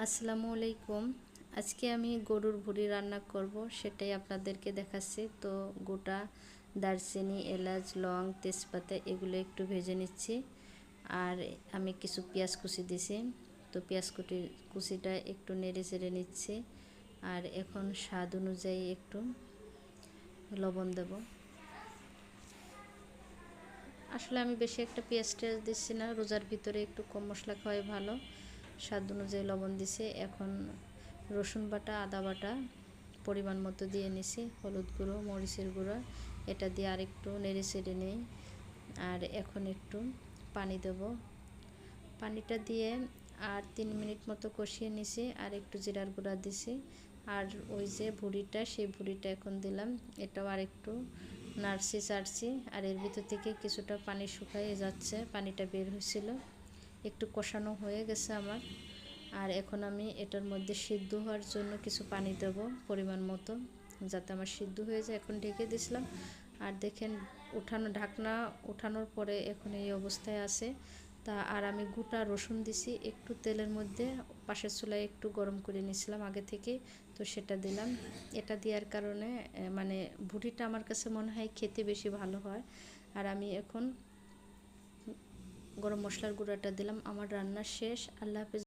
আসসালামু আলাইকুম। আজকে আমি গরুর ভুঁড়ি রান্না করব, সেটাই আপনাদেরকে দেখাচ্ছি। তো গোটা দারচিনি, এলাচ, লং, তেজপাতা এগুলো একটু ভেজে নিচ্ছি। আর আমি কিছু পেঁয়াজ কুচি দিছি। তো পেঁয়াজ কুচিটা একটু নেড়ে চেড়ে নিচ্ছি। আর এখন স্বাদ অনুযায়ী একটু লবণ দেব। আসলে আমি বেশি একটা পেঁয়াজ টেয়াজ দিচ্ছি না, রোজার ভিতরে একটু কম মশলা খাওয়াই ভালো। স্বাদ অনুযায়ী লবণ দিছি। এখন রসুন বাটা, আদা বাটা পরিমাণ মতো দিয়ে নিছি, হলুদ গুঁড়ো, মরিচের গুঁড়ো এটা দিয়ে আরেকটু নেড়ে চেড়ে নিই। আর এখন একটু পানি দেব। পানিটা দিয়ে আর 3 মিনিট মতো কষিয়ে নিছি। আর একটু জিরার গুঁড়া দিছি। আর ওই যে ভুঁড়িটা, সেই ভুঁড়িটা এখন দিলাম। এটাও আর একটু নাড়ছি চাড়ছি। আর এর ভিতর থেকে কিছুটা পানি শুকিয়ে যাচ্ছে, পানিটা বের হয়েছিল, একটু কষানো হয়ে গেছে আমার। আর এখন আমি এটার মধ্যে সিদ্ধ হওয়ার জন্য কিছু পানি দেব পরিমাণ মতো, যাতে আমার সিদ্ধ হয়ে যায়। এখন ঢেকে দিয়েছিলাম। আর দেখেন ঢাকনা উঠানোর পরে এখন এই অবস্থায় আছে। তা আর আমি গোটা রসুন দিছি একটু তেলের মধ্যে, পাশের চুলায় একটু গরম করে নিয়েছিলাম আগে থেকে, তো সেটা দিলাম। এটা দেওয়ার কারণে মানে ভুঁড়িটা আমার কাছে মনে হয় খেতে বেশি ভালো হয়। আর আমি এখন গরম মশলার গুঁড়াটা দিলাম। আমার রান্না শেষ। আল্লাহ হাফেজ।